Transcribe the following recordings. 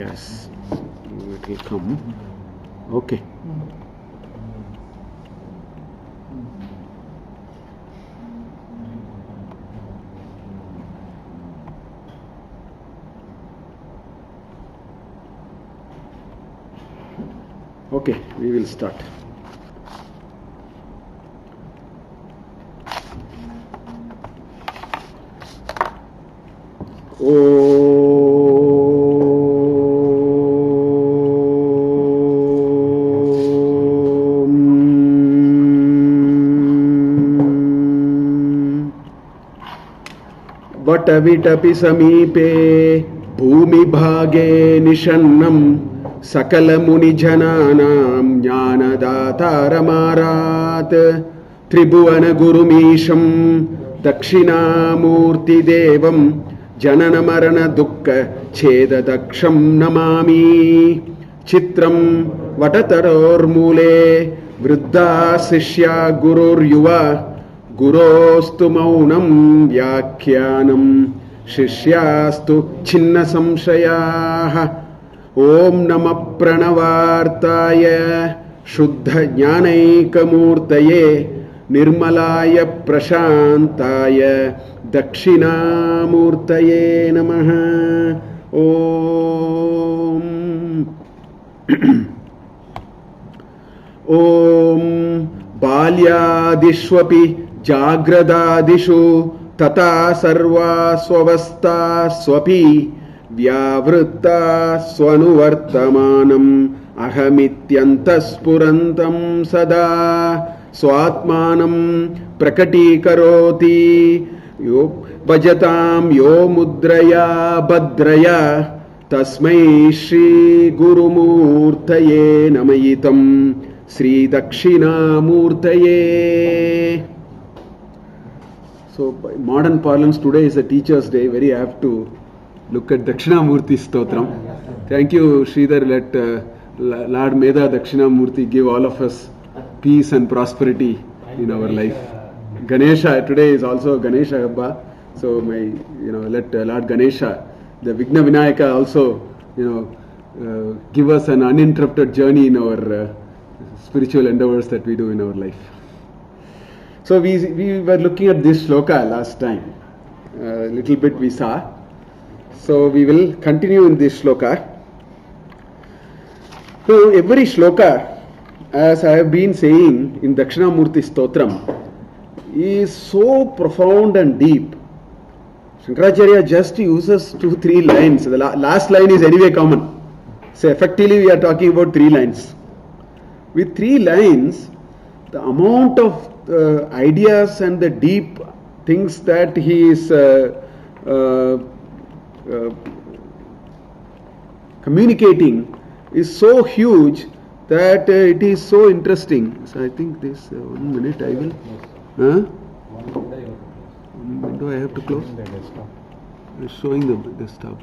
gas. It will come. Okay. Okay, we will start. वटविटपि समीपे भूमिभागे निषन्नं सकलमुनिजनानां ज्ञानदातारमारात् त्रिभुवनगुरुमीशं दक्षिणामूर्तिदेवं जननमरणदुःखच्छेददक्षं नमामि। चित्रं वटतरोर्मूले वृद्धा शिष्या गुरुर्युवा गुरोस्तु मौनं व्याख्यानं शिष्यास्तु छिन्नसंशयाः। ओम नमः प्रणवार्ताय शुद्धज्ञानैकमूर्तये निर्मलाय प्रशान्ताय दक्षिणामूर्तये नमः। ओम ओम बाल्यादिष्वपि जाग्रदादिषु तथा सर्वास्वस्थास्वपि व्यावृत्ता स्वनुवर्तमानम् अहमित्यन्तःस्फुरन्तं सदा स्वात्मानं प्रकटीकरोति यो भजतां यो मुद्रया भद्रया तस्मै श्री गुरुमूर्तये नमयितं श्री दक्षिणामूर्तये. So by modern parlance, today is a teacher's day, very apt to look at Dakshinamurty Stotram. Thank you, Sridhar. Let Lord Meda Dakshinamurty give all of us peace and prosperity in our life. Ganesha, today is also Ganesha Habba. So let Lord Ganesha, the Vigna Vinayaka, also give us an uninterrupted journey in our spiritual endeavors that we do in our life. So we were looking at this sloka last time. A little bit we saw. So we will continue in this sloka. So every sloka, as I have been saying in Dakshinamurty Stotram, is so profound and deep. Shankaracharya just uses 2-3 lines. The last line is anyway common. So effectively we are talking about 3 lines. With 3 lines, the amount of ideas and the deep things that he is communicating is so huge that it is so interesting. So I think this 1 minute I will. One window I have to close. It's showing the desktop.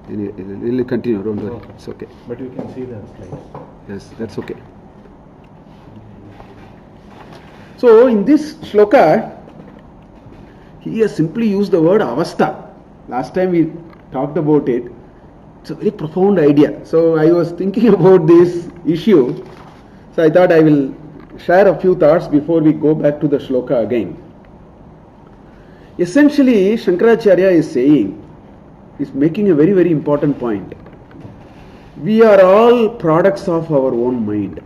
It will continue. Don't worry. It's okay. But you can see the slides. Yes, that's okay. So in this shloka, he has simply used the word avastha. Last time we talked about it. It's a very profound idea. So I was thinking about this issue. So I thought I will share a few thoughts before we go back to the shloka again. Essentially, Shankaracharya is making a very, very important point. We are all products of our own mind.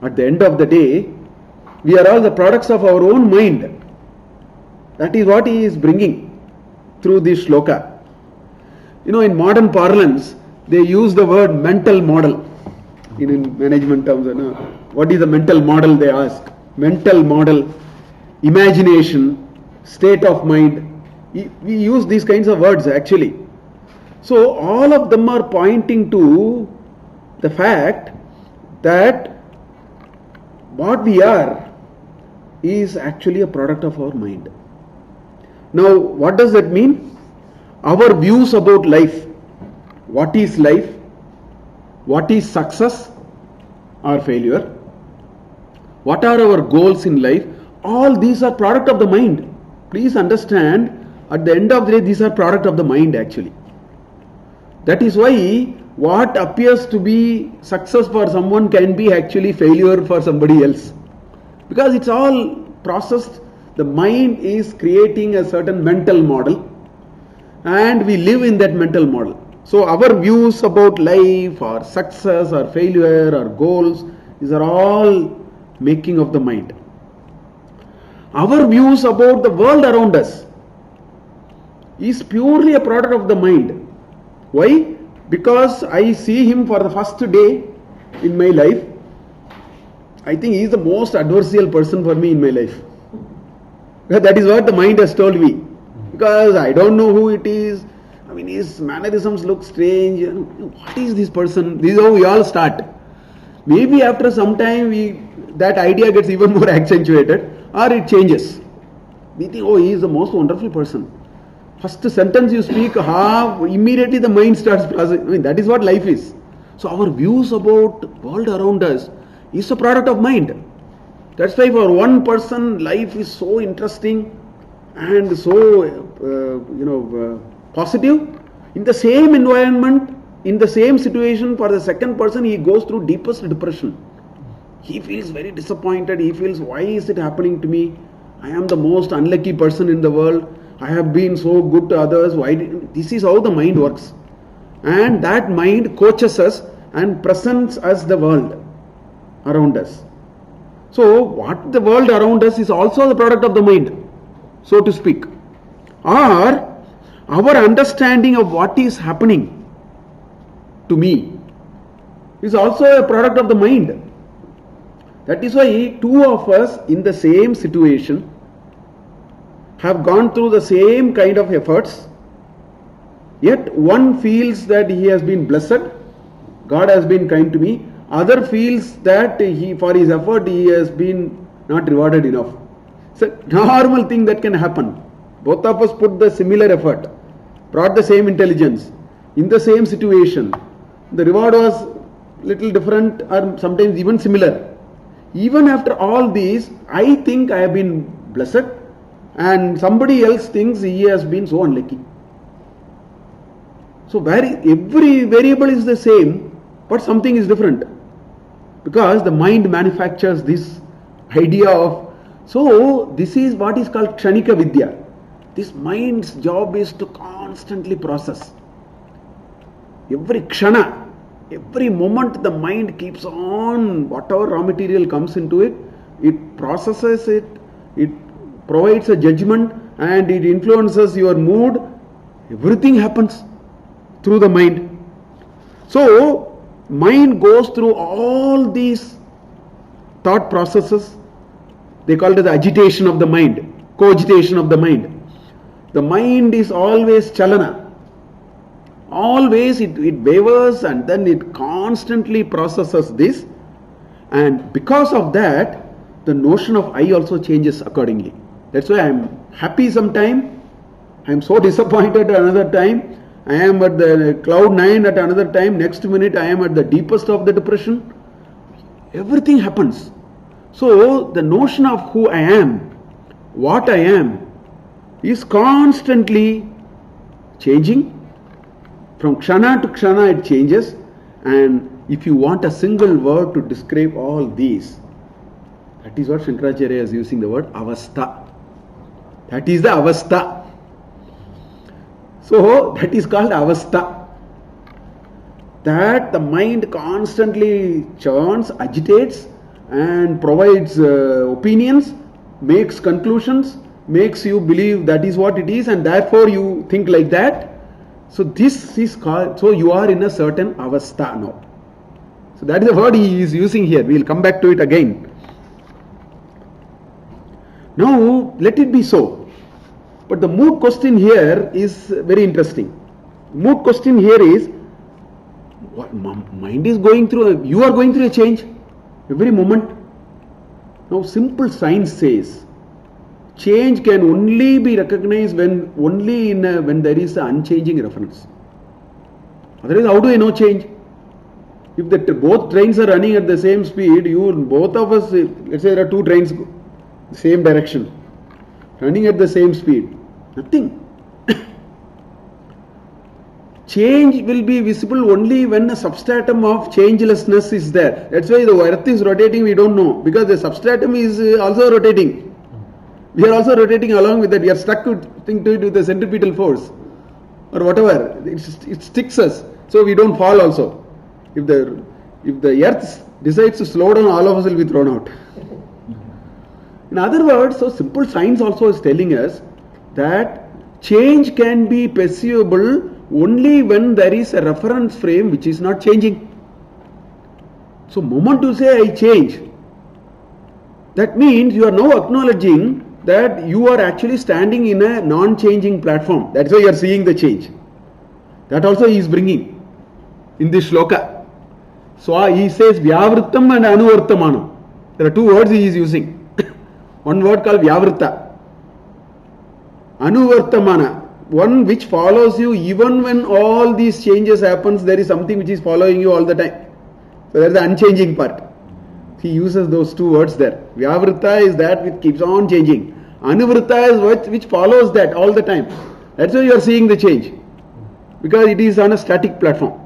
At the end of the day, we are all the products of our own mind. That is what he is bringing through this shloka. In modern parlance, they use the word mental model. In management terms, what is the mental model, they ask. Mental model, imagination, state of mind. We use these kinds of words actually. So all of them are pointing to the fact that what we are is actually a product of our mind. Now, what does that mean? Our views about life. What is life? What is success or failure? What are our goals in life? All these are product of the mind. Please understand, at the end of the day, these are product of the mind actually. That is why what appears to be success for someone can be actually failure for somebody else. Because it's all processed. The mind is creating a certain mental model and we live in that mental model. So our views about life or success or failure or goals, these are all making of the mind. Our views about the world around us is purely a product of the mind. Why? Because I see him for the first day in my life. I think he is the most adversarial person for me in my life. That is what the mind has told me. Because I don't know who it is. I mean, his mannerisms look strange. What is this person? This is how we all start. Maybe after some time, that idea gets even more accentuated or it changes. We think, oh, he is the most wonderful person. First sentence you speak, immediately the mind starts processing. I mean, that is what life is. So our views about the world around us is a product of mind. That's why for one person, life is so interesting and so, positive. In the same environment, in the same situation, for the second person, he goes through deepest depression. He feels very disappointed. He feels, why is it happening to me? I am the most unlucky person in the world. I have been so good to others. This is how the mind works. And that mind coaches us and presents us the world around us. So, what the world around us is also the product of the mind, so to speak. Or our understanding of what is happening to me is also a product of the mind. That is why two of us in the same situation have gone through the same kind of efforts, yet one feels that he has been blessed, God has been kind to me, other feels that for his effort he has been not rewarded enough. It's a normal thing that can happen. Both of us put the similar effort, brought the same intelligence, in the same situation. The reward was little different or sometimes even similar. Even after all these, I think I have been blessed and somebody else thinks he has been so unlucky. So every variable is the same, but something is different. Because the mind manufactures this idea of, so this is what is called Kshanika Vidya. This mind's job is to constantly process. Every kshana, every moment the mind keeps on, whatever raw material comes into it, it processes it, it provides a judgment and it influences your mood. Everything happens through the mind. So, mind goes through all these thought processes. They call it the agitation of the mind, cogitation of the mind. The mind is always chalana. Always it wavers and then it constantly processes this. And because of that, the notion of I also changes accordingly. That's why I am happy sometime, I am so disappointed at another time, I am at the cloud 9 at another time, next minute I am at the deepest of the depression. Everything happens. So the notion of who I am, what I am, is constantly changing. From kshana to kshana it changes, and if you want a single word to describe all these, that is what Shankaracharya is using the word avastha. That is the avastha. So that is called avastha. That the mind constantly churns, agitates and provides opinions, makes conclusions, makes you believe that is what it is and therefore you think like that. So this is called, so you are in a certain avastha now. So that is the word he is using here. We will come back to it again. Now let it be so. But the mood question here is very interesting. Mood question here is, what mind is going through, you are going through a change every moment. Now simple science says, change can only be recognized when there is an unchanging reference. Otherwise, how do I know change? If both trains are running at the same speed, both of us, let's say there are two trains, same direction, running at the same speed, nothing. change will be visible only when a substratum of changelessness is there. That's why the earth is rotating, we don't know, because the substratum is also rotating. We are also rotating along with that. We are stuck to it with the centripetal force or whatever. It sticks us, so we don't fall also. If the earth decides to slow down, all of us will be thrown out. In other words, so simple science also is telling us that change can be perceivable only when there is a reference frame which is not changing. So, moment you say I change, that means you are now acknowledging that you are actually standing in a non-changing platform. That's why you are seeing the change. That also he is bringing in this shloka. So he says Vyavrittam and Anuvartamanam. There are two words he is using. One word called Vyavrita. Anuvartamana. One which follows you even when all these changes happens, there is something which is following you all the time. So there is the unchanging part. He uses those two words there. Vyavrita is that which keeps on changing. Anuvrita is what which follows that all the time. That's why you are seeing the change. Because it is on a static platform.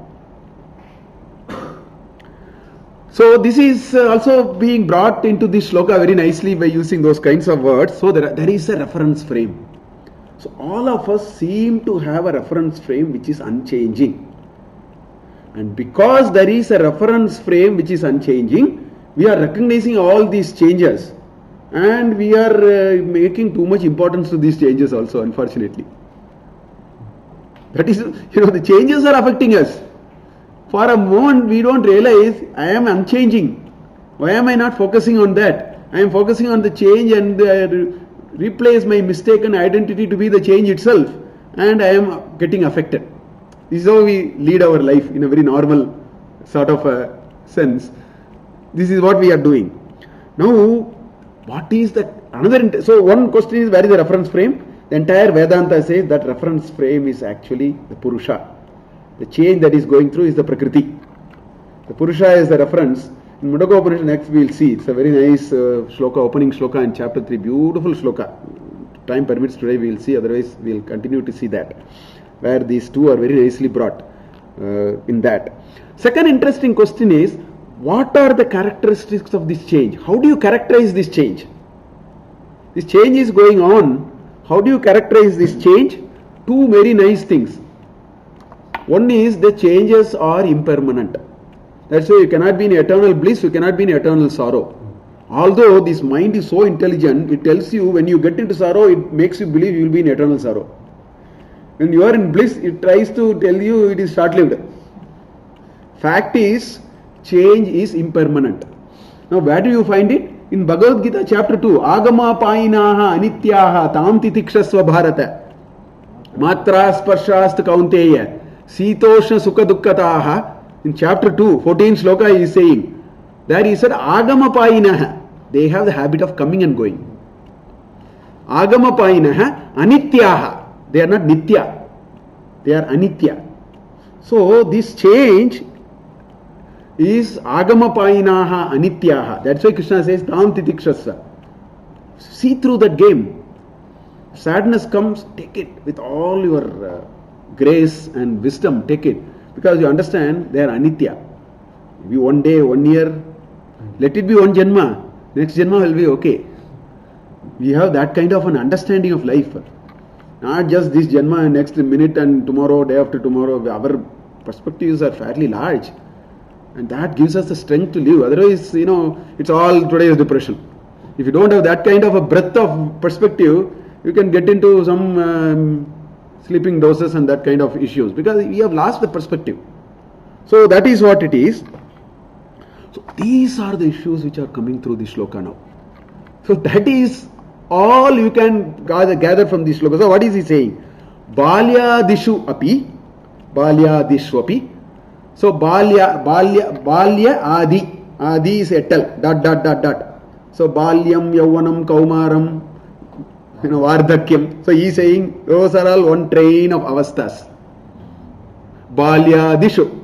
So this is also being brought into this shloka very nicely by using those kinds of words. So there is a reference frame. So all of us seem to have a reference frame which is unchanging. And because there is a reference frame which is unchanging, we are recognizing all these changes. And we are making too much importance to these changes also, unfortunately. That is, the changes are affecting us. For a moment we don't realize I am unchanging. Why am I not focusing on that? I am focusing on the change and replace my mistaken identity to be the change itself, and I am getting affected. This is how we lead our life in a very normal sort of a sense. This is what we are doing. Now, what is that? So one question is, where is the reference frame? The entire Vedanta says that reference frame is actually the Purusha. The change that is going through is the Prakriti. The Purusha is the reference. In Mudaka Upanishad next we will see. It's a very nice shloka, opening shloka in chapter 3. Beautiful shloka. Time permits today we will see, otherwise we will continue to see that. Where these two are very nicely brought in that. Second interesting question is, what are the characteristics of this change? How do you characterize this change? This change is going on. How do you characterize this change? Two very nice things. One is the changes are impermanent. That's why you cannot be in eternal bliss, you cannot be in eternal sorrow. Although this mind is so intelligent, it tells you when you get into sorrow, it makes you believe you will be in eternal sorrow. When you are in bliss, it tries to tell you it is short-lived. Fact is, change is impermanent. Now where do you find it? In Bhagavad Gita chapter 2, Agama Painaha Anityaha Tam Titikshasva Bharata Matra Sparshast Kaunteya Sitoshna Sukha Dukkataha. In chapter 2, 14 sloka he is saying, there he said Agama Painaha. They have the habit of coming and going. Agama Painaha Anityaha. They are not Nitya. They are Anitya. So this change is Agama Painaha Anityaha. That's why Krishna says Tam Titikshasya. See through that game. Sadness comes, take it with all your grace and wisdom, take it. Because you understand they are Anitya. Maybe one day, 1 year, let it be one Janma. Next Janma will be okay. We have that kind of an understanding of life. Not just this Janma and next minute and tomorrow, day after tomorrow. Our perspectives are fairly large. And that gives us the strength to live. Otherwise, it's all today's depression. If you don't have that kind of a breadth of perspective, you can get into some sleeping doses and that kind of issues. Because we have lost the perspective. So that is what it is. So these are the issues which are coming through this shloka now. So that is all you can gather from this shloka. So what is he saying? Balyadishu api. Balyadishu api. So balya adi. Adi is etal. ... So balyam, yauvanam, kaumaram, vardhakyam. So he is saying those are all one train of avasthas. Balyadishu.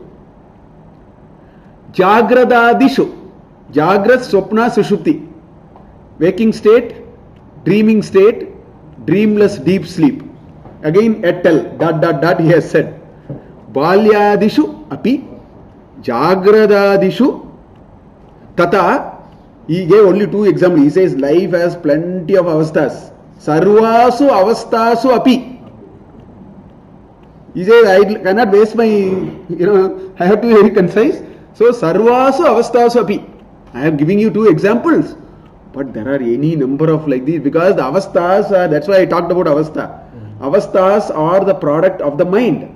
Jagradadishu. Jagrat, Swapna, Sushupti. Waking state, dreaming state, dreamless deep sleep. Again etal. ... He has said. balyadishu api jagradadishu tata. He gave only two examples. He says life has plenty of avasthas. Sarvasu avastasu api. He says I cannot waste my, I have to be very concise. So sarvasu avastasu api. I am giving you two examples. But there are any number of like these, because the avasthas are, that's why I talked about avastha. Avasthas are the product of the mind.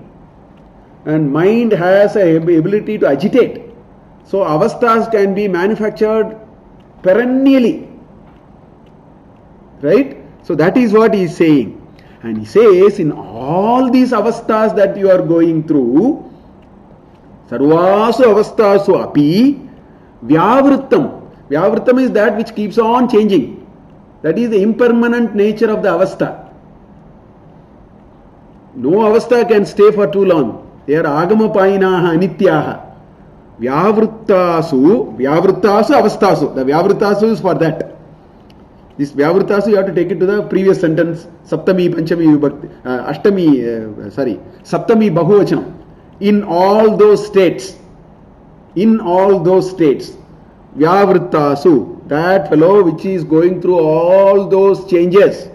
And mind has a ability to agitate. So avasthas can be manufactured perennially. Right? So that is what he is saying. And he says, in all these avasthas that you are going through, sarvasu avastasu api vyavrittam. Vyavrittam is that which keeps on changing. That is the impermanent nature of the avastha. No avastha can stay for too long. They are agamapainaha anityaha. Vyavrittasu avastasu. The vyavrittasu is for that. This vyavrittasu you have to take it to the previous sentence. Saptami, Panchami, Saptami Bahuvachanam. In all those states. Vyavrittasu, that fellow which is going through all those changes.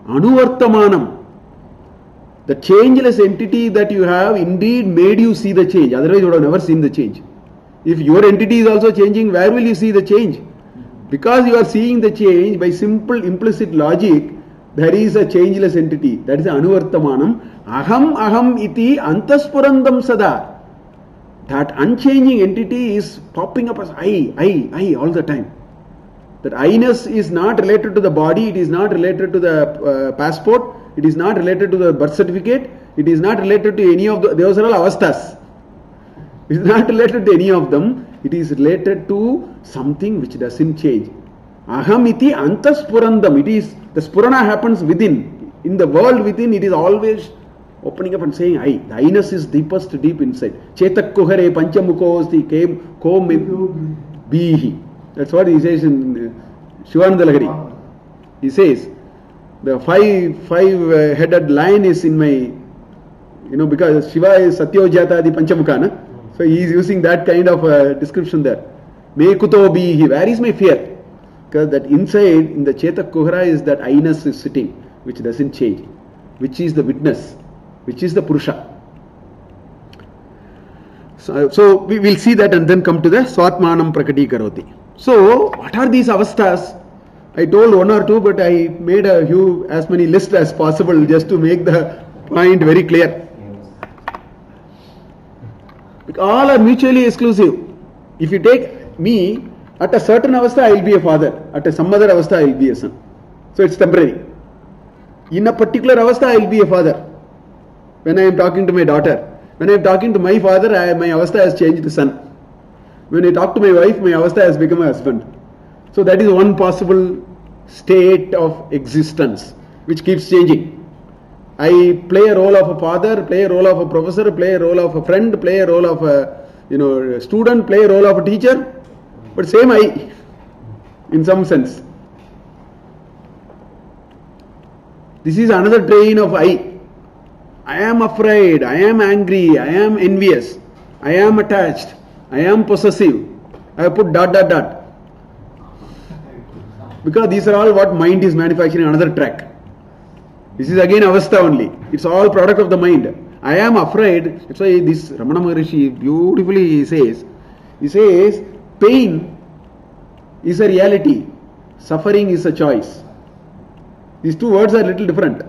Anuvartamanam, the changeless entity that you have indeed made you see the change. Otherwise you would have never seen the change. If your entity is also changing, where will you see the change? Because you are seeing the change by simple implicit logic, there is a changeless entity. That is anuvartamanam. Aham iti antaspurandam sada. That unchanging entity is popping up as I all the time. That I-ness is not related to the body, it is not related to the passport, it is not related to the birth certificate, it is not related to any of those are all avasthas. It is not related to any of them, it is related to something which doesn't change. Aham iti antaspurandam. It is, the spurana happens within. In the world within, it is always opening up and saying I. The I-ness is deepest deep inside. Chetak kuhare panchamukosti ko bihi. That's what he says in Shivananda Lahari. He says the five-headed lion is in my, because Shiva is Satyojata the Panchamukana. So he is using that kind of description there. Me kuto bihi. Where is my fear? Because that inside in the Chetak Kuhara is that I-ness is sitting, which doesn't change, which is the witness, which is the Purusha. So we will see that and then come to the Swatmanam Prakati Karoti. So what are these avasthas? I told one or two, but I made as many lists as possible just to make the point very clear. All are mutually exclusive. If you take me, at a certain avastha I will be a father, at some other avastha I will be a son. So it's temporary. In a particular avastha I will be a father. When I am talking to my daughter, when I am talking to my father, my avastha has changed to son. When I talk to my wife, my avastha has become a husband. So that is one possible state of existence which keeps changing. I play a role of a father, play a role of a professor, play a role of a friend, play a role of a student, play a role of a teacher, but same I in some sense. This is another train of I. I am afraid, I am angry, I am envious, I am attached, I am possessive. I have put ... Because these are all what mind is manufacturing another track. This is again avastha only. It's all product of the mind. I am afraid. That's why this Ramana Maharishi beautifully says, pain is a reality, suffering is a choice. These two words are a little different.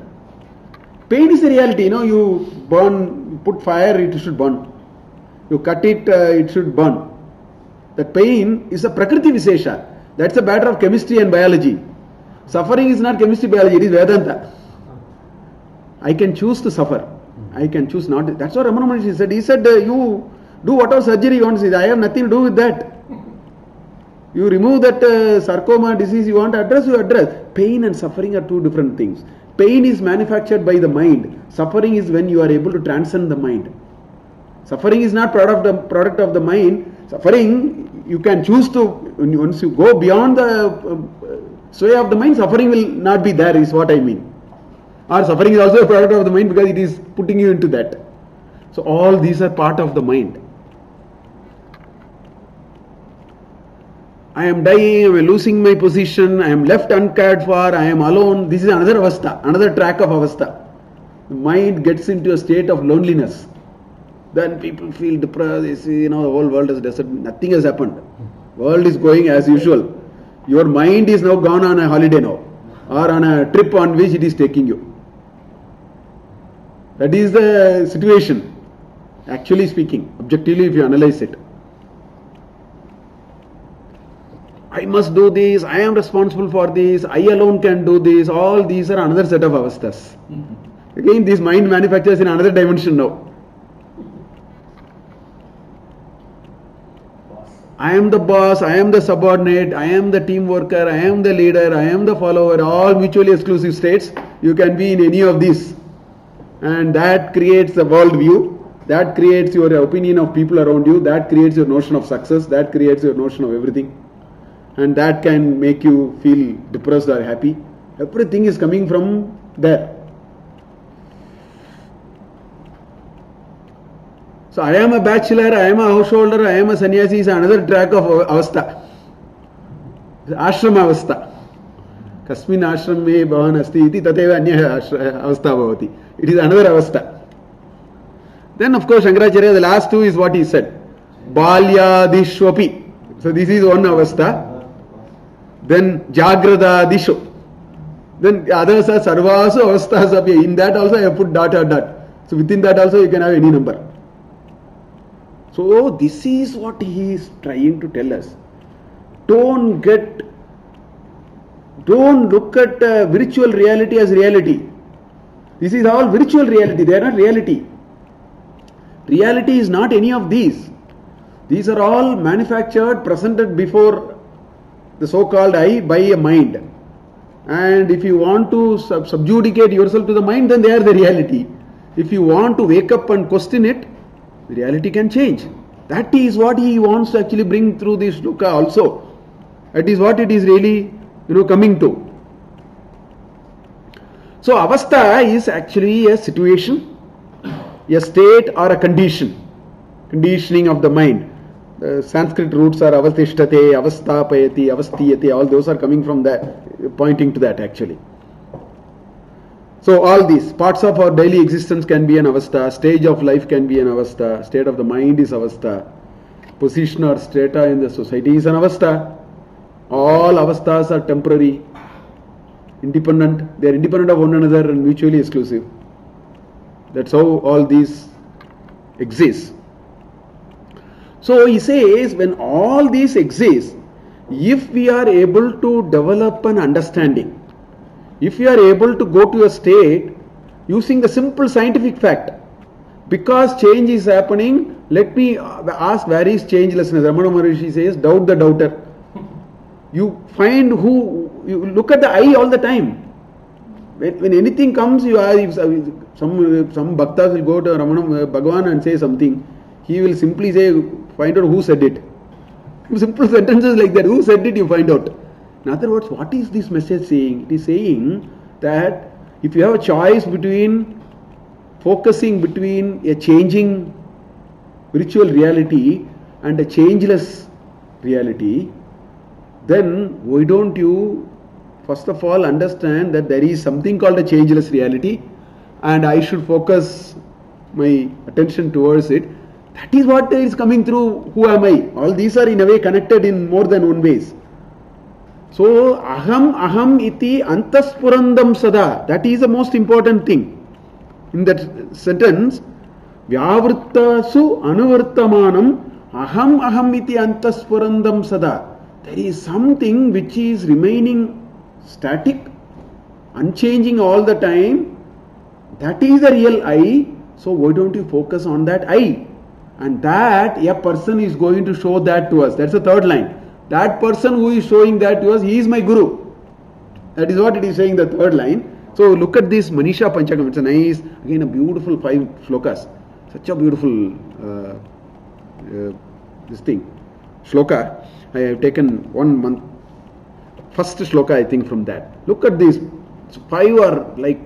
Pain is a reality. You burn, put fire, it should burn. You cut it, it should burn. That pain is a Prakriti Vishesha. That's a matter of chemistry and biology. Suffering is not chemistry, biology, it is Vedanta. I can choose to suffer. I can choose not to. That's what Ramana Maharishi said. He said, you do whatever surgery you want to say. I have nothing to do with that. You remove that sarcoma disease you want to address, you address. Pain and suffering are two different things. Pain is manufactured by the mind. Suffering is when you are able to transcend the mind. Suffering is not product of the mind. Suffering, you can choose to, once you go beyond the sway of the mind, suffering will not be there, is what I mean. Or suffering is also a product of the mind because it is putting you into that. So all these are part of the mind. I am dying, I am losing my position, I am left uncared for, I am alone. This is another avastha, another track of avastha. The mind gets into a state of loneliness. Then people feel depressed, they say, the whole world is desert, nothing has happened. World is going as usual. Your mind is now gone on a holiday now, or on a trip on which it is taking you. That is the situation, actually speaking, objectively if you analyze it. I must do this, I am responsible for this, I alone can do this, all these are another set of avasthas. Again, this mind manufactures in another dimension now. I am the boss, I am the subordinate, I am the team worker, I am the leader, I am the follower, all mutually exclusive states. You can be in any of these. And that creates a world view, that creates your opinion of people around you, that creates your notion of success, that creates your notion of everything. And that can make you feel depressed or happy. Everything is coming from there. So I am a bachelor, I am a householder, I am a sannyasi is another track of avastha. Ashram avastha. Kasmin ashram me bhavan asti iti tateva anya avastha bhavati. It is another avastha. Then of course Shankaracharya, the last two is what he said. Balyadishwapi. So this is one avastha. Then Jagrada Disho. Then others are Sarvasu Avasthas Apya. In that also I have put dot or dot. So within that also you can have any number. So this is what he is trying to tell us. Don't look at virtual reality as reality. This is all virtual reality. They are not reality. Reality is not any of these. These are all manufactured, presented before the so-called I by a mind. And if you want to subjugate yourself to the mind, then they are the reality. If you want to wake up and question it, the reality can change. That is what he wants to actually bring through this sloka also. That is what it is really, coming to. So avastha is actually a situation, a state or a conditioning of the mind. The Sanskrit roots are avastishtate, avasthapayati, avastiyate, all those are coming from that, pointing to that actually. So all these parts of our daily existence can be an avastha, stage of life can be an avastha, state of the mind is avastha, position or strata in the society is an avastha. All avasthas are temporary, independent, they are independent of one another and mutually exclusive. That's how all these exist. So he says, when all these exist, if we are able to develop an understanding, if we are able to go to a state using the simple scientific fact, because change is happening, let me ask where is changelessness. Ramana Maharishi says, doubt the doubter. You find you look at the eye all the time. When anything comes, you ask, some bhaktas will go to Ramana Bhagavan and say something. He will simply say, find out who said it. Simple sentences like that. Who said it, you find out. In other words, what is this message saying? It is saying that if you have a choice between focusing between a changing virtual reality and a changeless reality, then why don't you first of all understand that there is something called a changeless reality and I should focus my attention towards it. That is what is coming through who am I. All these are in a way connected in more than one ways. So aham iti antaspurandam sada. That is the most important thing. In that sentence, vyavrittasu anuvartamanam aham iti antaspurandam sada. There is something which is remaining static, unchanging all the time. That is the real I. So why don't you focus on that I? And that a person is going to show that to us. That's the third line. That person who is showing that to us, he is my guru. That is what it is saying, the third line. So look at this Manisha Panchakam. It's a nice, again a beautiful 5 slokas. Such a beautiful this thing. Sloka. I have taken 1 month. First sloka I think from that. Look at these. 5 are like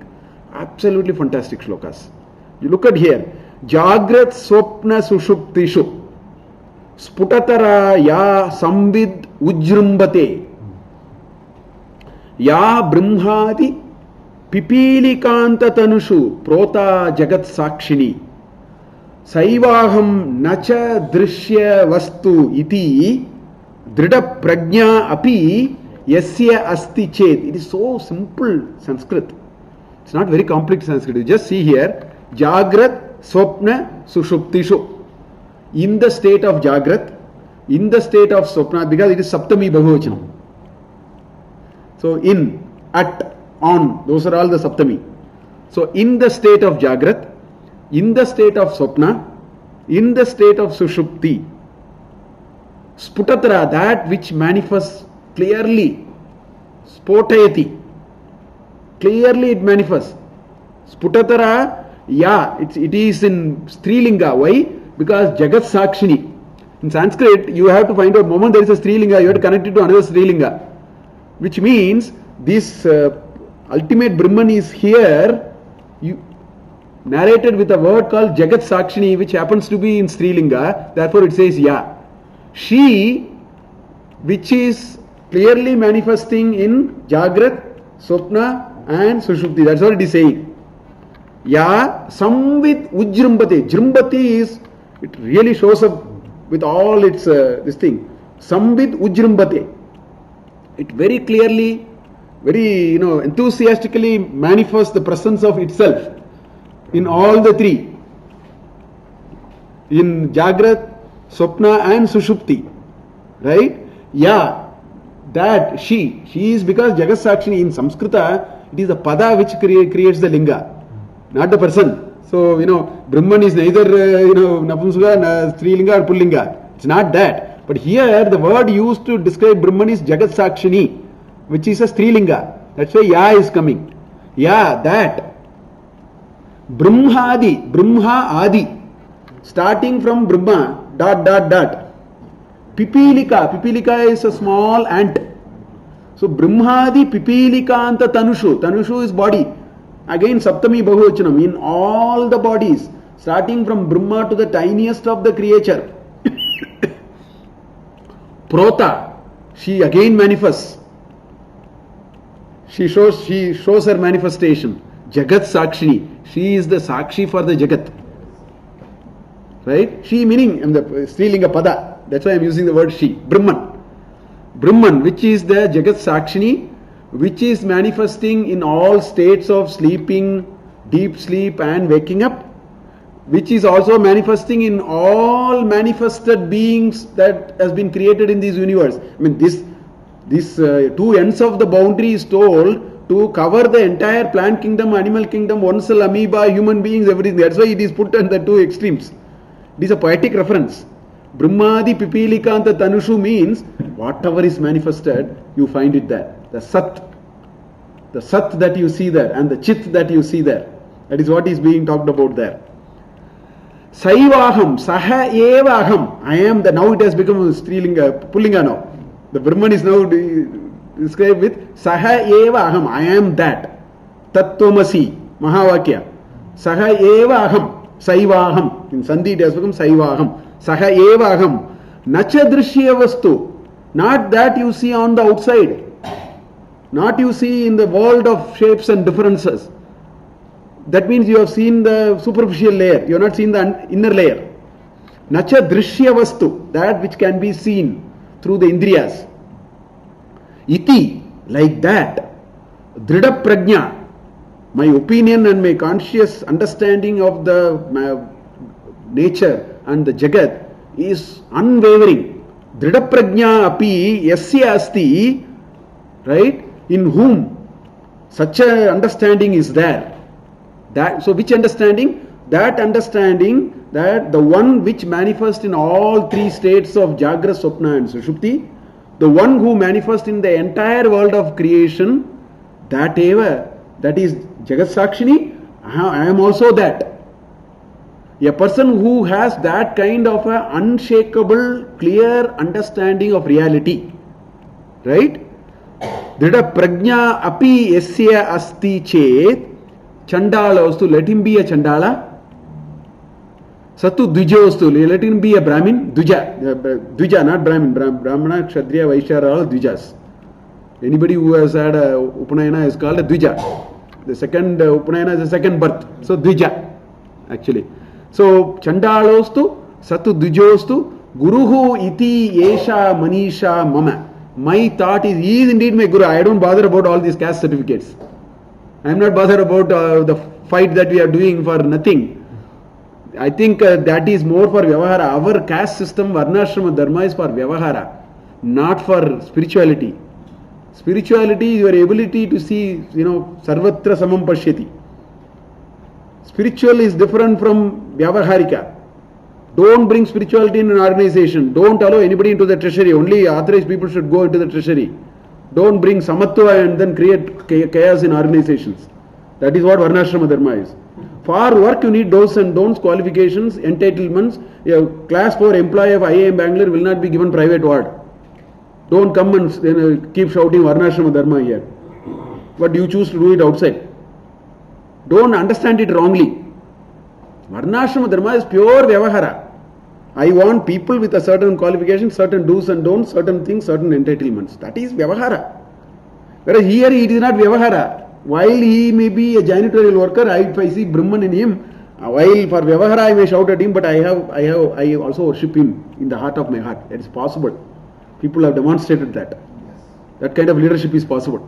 absolutely fantastic slokas. You look at here. Jagrat Swapna Sushuptishu Sputatara Ya Samvid Ujrumbate Ya Brahmadi Pipilikanta Tanushu Prota Jagat Sakshini Saivaham Nacha Drishya Vastu Iti Drida Prajna Api Yasya Asti Chet. It is so simple Sanskrit. It's not very complex Sanskrit. You just see here Jagrat Swapna Sushuptishu. In the state of Jagrat, in the state of Swapna, because it is Saptami Bahuvachanam. So in, at, on, those are all the Saptami. So in the state of Jagrat, in the state of Swapna, in the state of Sushupti, Sputatra, that which manifests clearly, Spotayati, clearly it manifests. Sputatara, yeah, it is in Strilinga. Why? Because Jagat Sakshini. In Sanskrit, you have to find out the moment there is a Strilinga, you have to connect it to another Strilinga. Which means this ultimate Brahman is here, narrated with a word called Jagat Sakshini, which happens to be in Strilinga. Therefore, it says Ya. She, which is clearly manifesting in Jagrat, Swapna, and Sushupti. That's what it is saying. Ya, Samvid Ujrumbate. Jrumbati is, it really shows up with all its this thing. Samvid Ujrumbate. It very clearly, very enthusiastically manifests the presence of itself in all the three. In Jagrat, Swapna and Sushupti. Right? Yeah. That she is because Jagat Sakshini in Samskrita, it is the pada which creates the linga, not the person. So, Brahman is neither, Napumsaka, Strilinga or Pullinga. It's not that. But here, the word used to describe Brahman is Jagat Sakshini, which is a Strilinga. That's why Ya is coming. Ya, that. Brahmadi, Brahma Adi. Starting from Brahma, ... Pipilika is a small ant. So Brahmadi Pipilikanta Tanushu. Tanushu is body. Again Saptami Bahuvachanam. In all the bodies, starting from Brahma to the tiniest of the creature. Prota. She again manifests. She shows her manifestation. Jagat Sakshini. She is the Sakshi for the Jagat. Right? She meaning the Strilinga Pada. That's why I am using the word she. Brahman. Brahman, which is the Jagat Sakshini, which is manifesting in all states of sleeping, deep sleep and waking up, which is also manifesting in all manifested beings that has been created in this universe. I mean, this two ends of the boundary is told to cover the entire plant kingdom, animal kingdom, one cell amoeba, human beings, everything. That's why it is put at the two extremes. It is a poetic reference. Brahmadi Pipilikanta Tanushu means whatever is manifested, you find it there. The Sat that you see there and the Chit that you see there. That is what is being talked about there. Saivaham, Saha Eva Aham. I am the, now it has become Strilinga, Pullinga now. The Brahman is now described with Saha Eva Aham. I am that. Tattvamasi, Mahavakya. Saha Eva Aham. Saivaham. In Sandhi it has become Saivaham. Saha eva aham. Nacha drishya vastu. Not that you see on the outside. Not you see in the world of shapes and differences. That means you have seen the superficial layer. You have not seen the inner layer. Nacha drishya vastu. That which can be seen through the indriyas. Iti. Like that. Drida prajna. My opinion and my conscious understanding of the nature and the Jagat is unwavering. Drida prajna api yasya asti, right? In whom such a understanding is there. So which understanding? That understanding that the one which manifests in all three states of Jagra, Swapna and Sushupti, the one who manifests in the entire world of creation, that eva, that is Jagat Sakshini, I am also that. A person who has that kind of a unshakable, clear understanding of reality, right? Drida prajna api yasya asti chet. Chandala, also let him be a Chandala. Satu Dvijostu, let him be a Brahmin, Dvija, not Brahmin, Brahmana, Kshatriya, Vaishya are all Dvijas. Anybody who has had a Upanayana is called a Dvija. The second Upanayana is the second birth. So Dvija, actually. So Chandalostu, Satu Dvijostu, Guruhu iti Yesha Manisha Mama. My thought is, he is indeed my Guru. I don't bother about all these caste certificates. I am not bothered about the fight that we are doing for nothing. I think that is more for Vyavahara. Our caste system, Varnashrama Dharma is for Vyavahara, not for spirituality. Spirituality is your ability to see, Sarvatra Samam Pashyati. Spiritual is different from Vyavaharika. Don't bring spirituality in an organization. Don't allow anybody into the treasury. Only authorized people should go into the treasury. Don't bring Samatva and then create chaos in organizations. That is what Varnashrama Dharma is. For work you need do's and don'ts, qualifications, entitlements. A class 4 employee of IIM Bangalore will not be given private ward. Don't come and keep shouting Varnashrama Dharma here. But you choose to do it outside. Don't understand it wrongly. Varnashrama Dharma is pure Vyavahara. I want people with a certain qualification, certain do's and don'ts, certain things, certain entitlements. That is Vyavahara. Whereas here it is not Vyavahara. While he may be a janitorial worker, if I see Brahman in him, while for Vyavahara I may shout at him, but I also worship him in the heart of my heart. That is possible. People have demonstrated that. That kind of leadership is possible.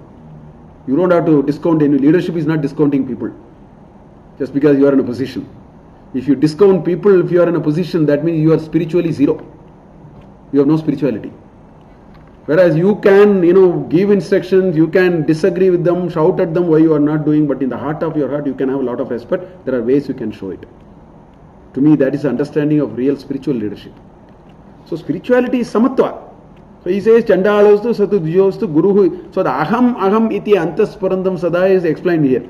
You don't have to discount any. Leadership is not discounting people just because you are in a position. If you discount people, if you are in a position, that means you are spiritually zero. You have no spirituality. Whereas you can, give instructions, you can disagree with them, shout at them why you are not doing, but in the heart of your heart you can have a lot of respect. There are ways you can show it. To me, that is understanding of real spiritual leadership. So spirituality is samatva. So he says, Chandalostu, Satu Dvijostu, Guruhu. So the aham iti antasparandam sada is explained here.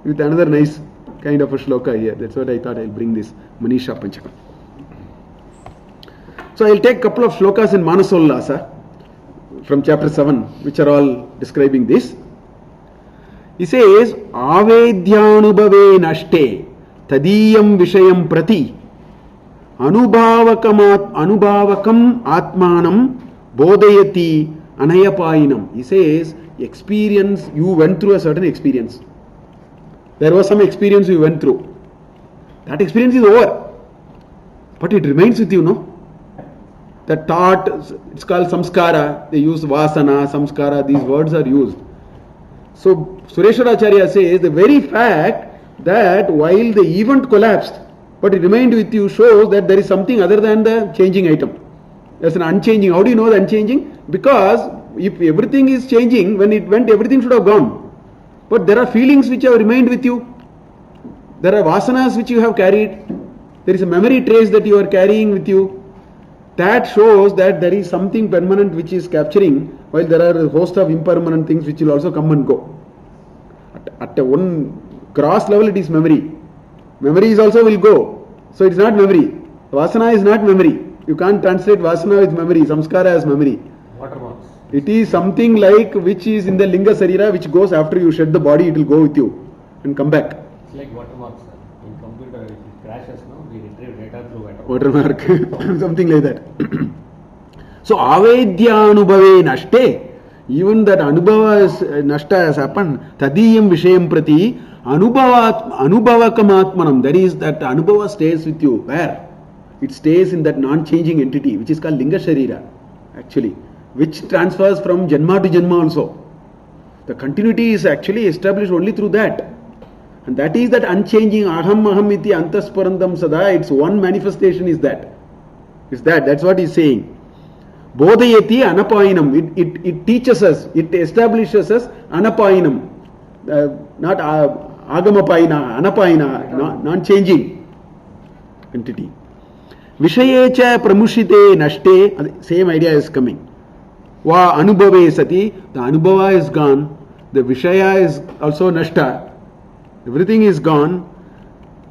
With another nice kind of a shloka here. That's what I thought I'll bring this Manisha Panchakam. So I'll take a couple of shlokas in Manasollasa from chapter 7, which are all describing this. He says, Avedhyanubhave nashte tadiyam vishayam prati anubhavakam atmanam bodhayati anayapayinam. He says, experience, you went through a certain experience. There was some experience you went through. That experience is over. But it remains with you, no? The thought, it's called samskara. They use vasana, samskara, these words are used. So Sureshwaracharya says the very fact that while the event collapsed, but it remained with you shows that there is something other than the changing item. There's an unchanging. How do you know the unchanging? Because if everything is changing, when it went, everything should have gone. But there are feelings which have remained with you. There are vasanas which you have carried. There is a memory trace that you are carrying with you. That shows that there is something permanent which is capturing, while there are a host of impermanent things which will also come and go. At one cross level it is memory. Memories also will go. So it is not memory. Vasana is not memory. You can't translate vasana with memory, samskara as memory. Watermarks. It is something like which is in the linga sarira, which goes after you shed the body, it will go with you and come back. It's like watermarks, sir. In computer, if it crashes, we retrieve data through Watermark, something like that. So, avedhyanubhave nashte, even that anubhava is, nashta has happened, tadiyam vishayam prati, anubhavakamatmanam, that is that anubhava stays with you. Where? It stays in that non-changing entity, which is called linga sharira, actually, which transfers from janma to janma also. The continuity is actually established only through that. And that is that unchanging aham iti antasparandam sada, its one manifestation is that. That's what he's saying. Bodhayati anapayinam. It teaches us, it establishes us anapayinam. Not agamapayina, anapayina, non-changing entity. Vishayecha pramushite nashte, same idea is coming. Va anubhave sati, the anubhava is gone, the vishaya is also nashta. Everything is gone,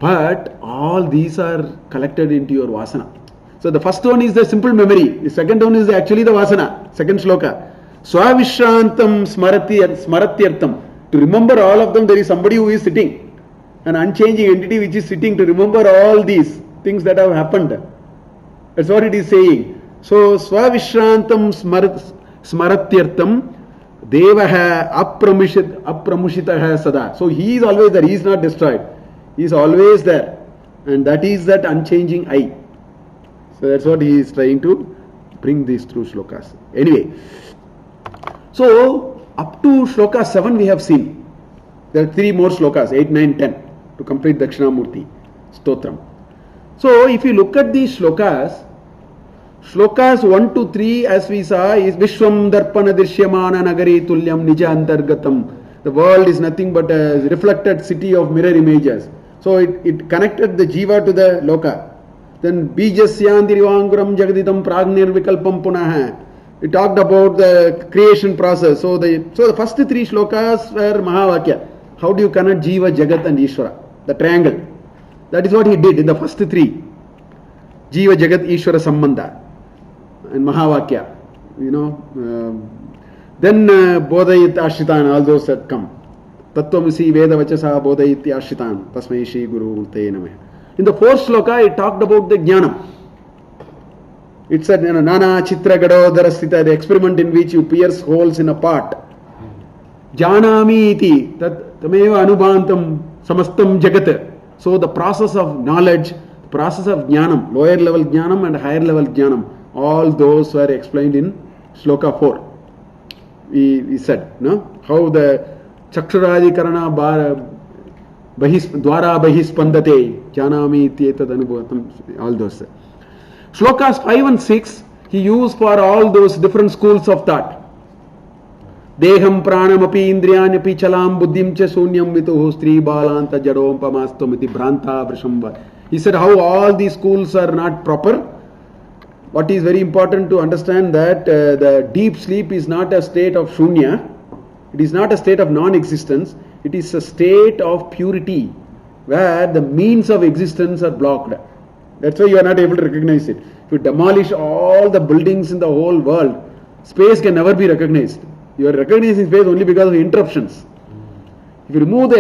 but all these are collected into your vasana. So the first one is the simple memory. The second one is actually the vasana. Second shloka. Swavishrantam smaratyartam. To remember all of them, there is somebody who is sitting. An unchanging entity which is sitting to remember all these. things that have happened. That's what it is saying. So, Svavishrantam smaratyartam devaha apramushitaha sada. So, he is always there. He is not destroyed. He is always there. And that is that unchanging I. So, that's what he is trying to bring these through shlokas. Anyway, so up to shloka 7 we have seen. There are 3 more shlokas, 8, 9, 10 to complete Dakshinamurty Stotram. So if you look at these shlokas 1 to 3 as we saw is Vishwam Darpana Drishyamana Nagari Tulyam Nija Antargatam. The world is nothing but a reflected city of mirror images. So it connected the Jiva to the Loka. Then Bijasyandirvanguram Jagaditam Pragnir Vikalpam Punaha. It talked about the creation process. So the first 3 shlokas were Mahavakya. How do you connect Jiva, Jagat and Ishvara? The triangle. That is what he did in the first 3. Jiva, Jagat, Ishvara Sambandha. And Mahavakya. Then Bodhayit Ashitan, all those that come. Tattvamasi Veda Vachasa Bodhayit Ashitan. Tasmai Shri Guru Te Namah. In the 4th sloka, it talked about the jnanam. It said, Nana Chitra Gadodhara Sthita, the experiment in which you pierce holes in a pot. Janami iti, tat tameva anubantam samastam jagat. So the process of knowledge, the process of jnanam, lower level jnanam and higher level jnanam, all those were explained in sloka 4. We said, how the Chakshuradikarana Dwara Bahispandate, Janami Tietad Anubhatam, all those. Shlokas 5 and 6 he used for all those different schools of thought. Deham pranam api indriyan api chalam buddhim cha sunyam vituhu stri balanta jadom pamastum iti branta vrishamba. He said how all these schools are not proper. What is very important to understand that the deep sleep is not a state of shunya. It is not a state of non-existence. It is a state of purity where the means of existence are blocked. That's why you are not able to recognize it. If you demolish all the buildings in the whole world, space can never be recognized. You are recognizing space only because of interruptions. If you remove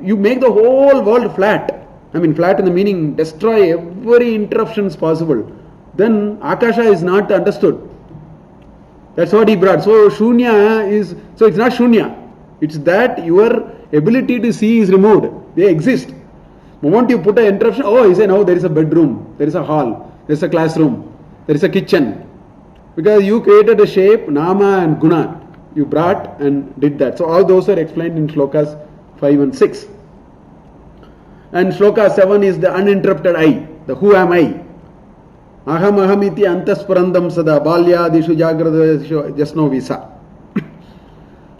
you make the whole world flat. I mean flat in the meaning destroy every interruptions possible. Then Akasha is not understood. That's what he brought. So Shunya is, so it's not Shunya. It's that your ability to see is removed. They exist. The moment you put an interruption, you say now there is a bedroom, there is a hall, there is a classroom, there is a kitchen. Because you created a shape, Nama and Guna. You brought and did that. So all those are explained in shlokas 5 and 6. And shloka 7 is the uninterrupted I, the who am I. Aham aham iti antasparandam sada balyadishu jagradeshu jasno visa.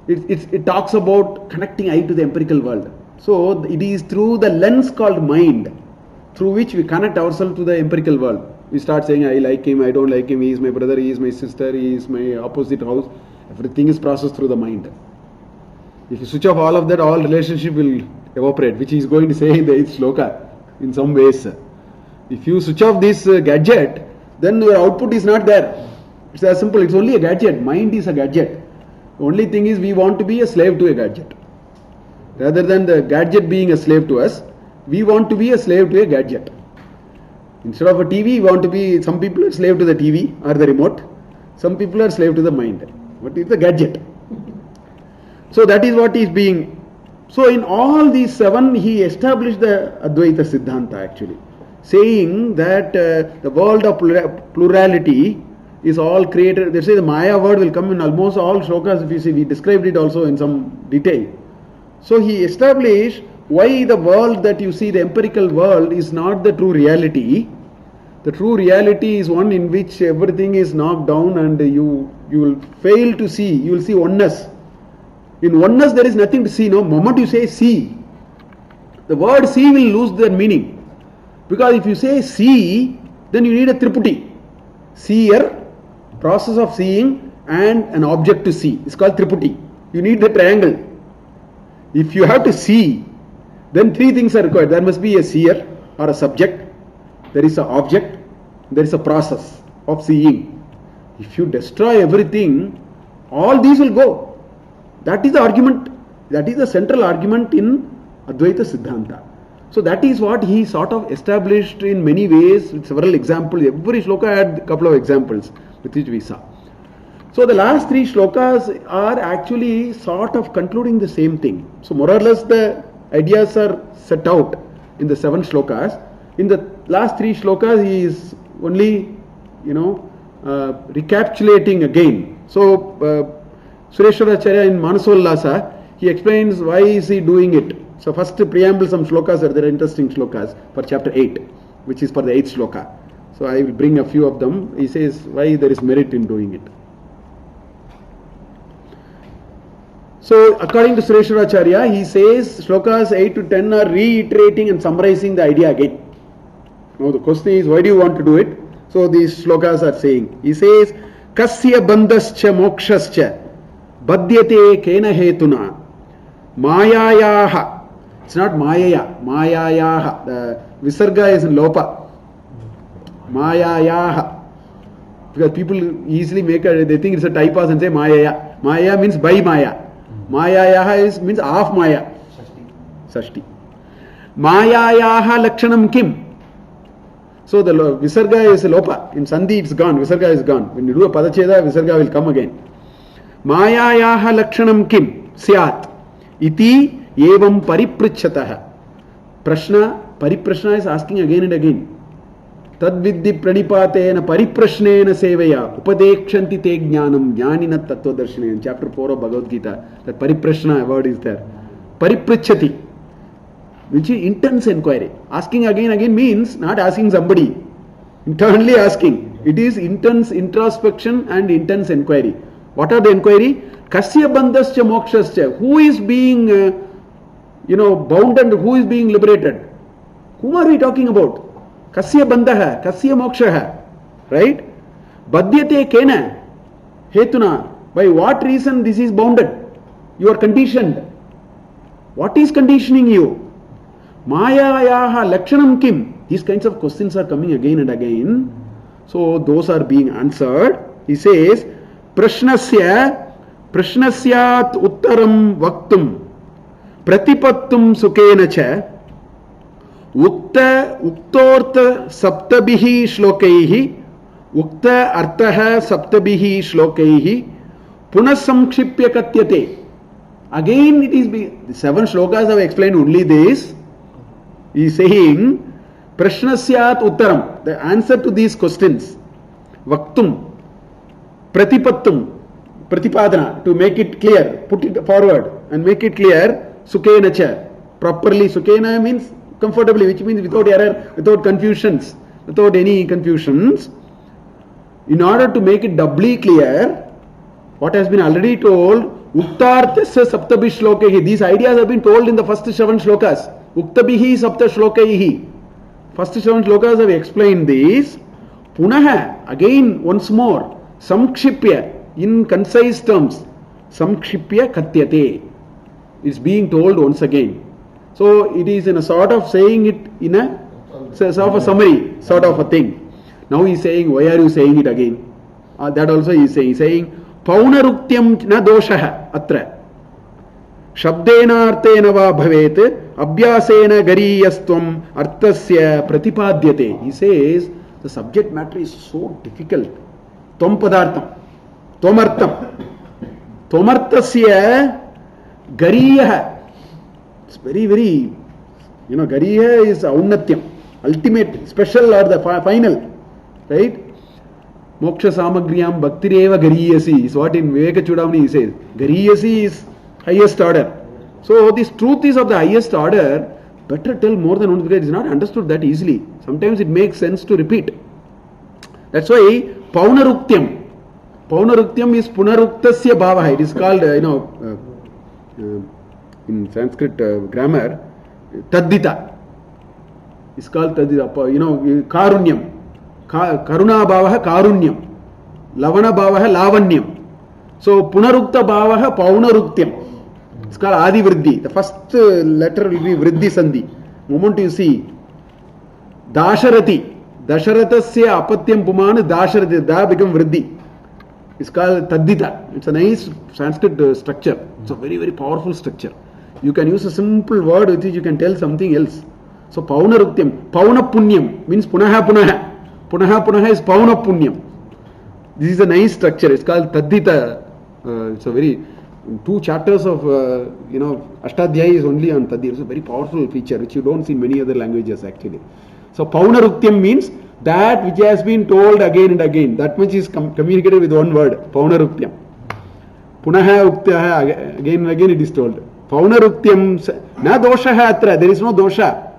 It talks about connecting I to the empirical world. So it is through the lens called mind, through which we connect ourselves to the empirical world. We start saying I like him, I don't like him, he is my brother, he is my sister, he is my opposite house. Everything is processed through the mind. If you switch off all of that, all relationship will evaporate, which he is going to say in the 8th sloka in some ways. If you switch off this gadget, then your output is not there. It's as simple, it's only a gadget. Mind is a gadget. The only thing is we want to be a slave to a gadget. Rather than the gadget being a slave to us, we want to be a slave to a gadget. Instead of a TV, we want to be, some people are slave to the TV or the remote. Some people are slave to the mind. What is the gadget? So that is what is being. So in all these 7, he established the Advaita Siddhanta actually. Saying that the world of plurality is all created. They say the Maya word will come in almost all shlokas. If you see, we described it also in some detail. So he established why the world that you see, the empirical world, is not the true reality. The true reality is one in which everything is knocked down and you will fail to see. You will see oneness. In oneness there is nothing to see. No, moment you say see, the word see will lose their meaning. Because if you say see, then you need a triputi. Seer, process of seeing, and an object to see. It's called triputi. You need the triangle. If you have to see, then 3 things are required. There must be a seer or a subject. There is an object. There is a process of seeing. If you destroy everything, all these will go. That is the argument. That is the central argument in Advaita Siddhanta. So that is what he sort of established in many ways with several examples. Every shloka had a couple of examples with which we saw. So the last three shlokas are actually sort of concluding the same thing. So more or less the ideas are set out in the 7 shlokas. In the last 3 shlokas he is only, recapitulating again. So Sureshwaracharya in Manasollasa, he explains why is he doing it. So first preamble, some shlokas are there, interesting shlokas for chapter 8, which is for the 8th shloka. So I will bring a few of them. He says why there is merit in doing it. So according to Sureshwaracharya, he says shlokas 8 to 10 are reiterating and summarizing the idea again. Now the question is, why do you want to do it? So these shlokas are saying, he says, Kasya bandhascha mokshascha badhyate kena hetuna mayayaha. It's not mayaya, mayayaha. The visarga is in lopa. Mayayaha. Because people easily they think it's a typos and say mayaya. Maya means by maya. Mayayaha means of maya. Sashti. Mayayaha lakshanam kim. So the visarga is lopa. In sandhi it's gone. Visarga is gone. When you do a padacheda, visarga will come again. Mayayaha lakshanam kim syat. Iti evam pariprichatah. Pariprashna is asking again and again. Tadvidhi pranipatena pariprashnena sevaya upadekshanti te jnanam jnanina tattvadarshine. In chapter 4 of Bhagavad Gita, that pariprashna word is there. Pariprichati, which is intense inquiry. Asking again means not asking somebody, internally asking. It is intense introspection and intense inquiry. What are the inquiry? Kasya bandhascha mokshascha. Who is being bound and who is being liberated? Whom are we talking about? Kasya bandhaha, kasya mokshaha. Right? Badhyate kena hetuna. By what reason this is bounded? You are conditioned. What is conditioning you? Mayayaha lakshanam kim. These kinds of questions are coming again and again. So those are being answered. He says, Prashnasyat uttaram vaktum pratipattum sukena cha uktortha saptabihi shlokaihi ukta arthaha saptabihi shlokaihi punasamkshipya katyate. Again it is the 7 shlokas have explained only this. He is saying Prashnasyat uttaram, the answer to these questions, vaktum, pratipattum, pratipadana, to make it clear, put it forward and make it clear, sukena cha, properly. Sukena means comfortably, which means without error, without confusions, without any confusions. In order to make it doubly clear, what has been already told, uktarthasya saptabhi shlokehi. These ideas have been told in the first 7 shlokas. Uktabihi sapta shlokaihi. First 7 shlokas have explained this. Punaha, again once more, samkshipya, in concise terms, samkshipya katyate. It's being told once again. So it is in a sort of saying it in a sort of a summary, sort of a thing. Now he is saying, why are you saying it again? That also he is saying. He is saying, Paunaruktyam na doshaha atra. Shabdena artena va bhavet abhyasena gariyastvam artasya pratipadyate. He says, the subject matter is so difficult. Tvam padartham, tvamartham, tvamartasya gariyaha. It's very, very, gariya is aunatyam, ultimate, special or the final, right? Moksha samagriyam bhaktireva gariyasi is what in Viveka Chudamani he says. Gariyasi is highest order. So this truth is of the highest order. Better tell more than once because it is not understood that easily. Sometimes it makes sense to repeat. That's why Paunaruktyam. Paunaruktyam is Punaruktasya bhava. It is called, in Sanskrit grammar, Taddita. It's called Taddita. Karunyam. Karuna bhavaha karunyam. Lavana bhavaha lavanyam. So Punarukta bhavaha Paunaruktyam. It's called Adi Vriddhi. The first letter will be Vriddhi Sandhi. Moment you see Dasharati. Dasharatasya apatyam pumana Dasharati. Da become Vriddhi. It's called Taddita. It's a nice Sanskrit structure. It's a very, very powerful structure. You can use a simple word with which you can tell something else. So Paunarutyam, Pauna Punyam means Punaha Punaha. Punaha Punaha is Pauna Punyam. This is a nice structure. It's called Taddita. It's a very 2 chapters of Ashtadhyayi is only on Taddita. It's a very powerful feature which you don't see in many other languages actually. So Paunarutyam means that which has been told again and again. That much is communicated with one word. Paunarutyam. Punaha Uktyaha, again and again it is told. Paunarutyam na doshaha atra. There is no dosha.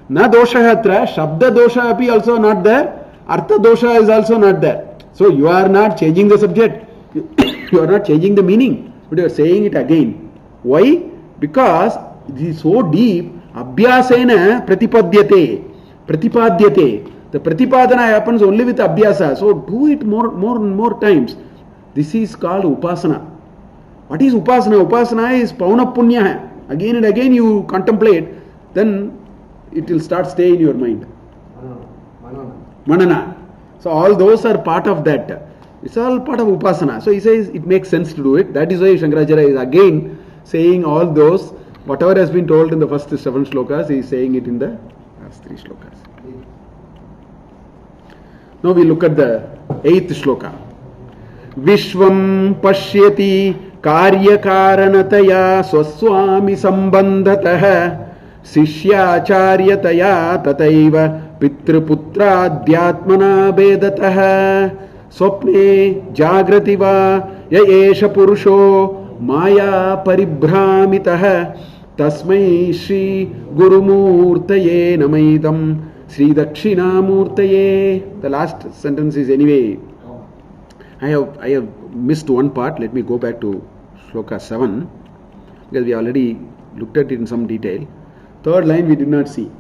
Na doshaha atra. Shabda dosha api also not there. Artha dosha is also not there. So you are not changing the subject. You are not changing the meaning. But you are saying it again. Why? Because it is so deep. Abhyasena pratipadyate. Pratipadyate. The pratipadana happens only with abhyasa. So do it more and more times. This is called upasana. What is upasana? Upasana is pauna punya. Again and again you contemplate, then it will start staying in your mind. Manana. So all those are part of that. It's all part of upasana. So he says it makes sense to do it. That is why Shankaracharya is again saying all those, whatever has been told in the first 7 slokas, he is saying it in the last 3 slokas. Now we look at the 8th sloka. Vishvam pashyati karyakaranataya swaswami sambandhatah sishyacharyataya tataiva pitruputradhyatmana vedatah swapne jagrati va yaesha purusho maya paribhramitah tasmai shri gurumurtaye namaidam Sri Dakshinamurtaye. The last sentence is anyway. I have missed one part. Let me go back to Sloka 7 because we already looked at it in some detail. 3rd line we did not see.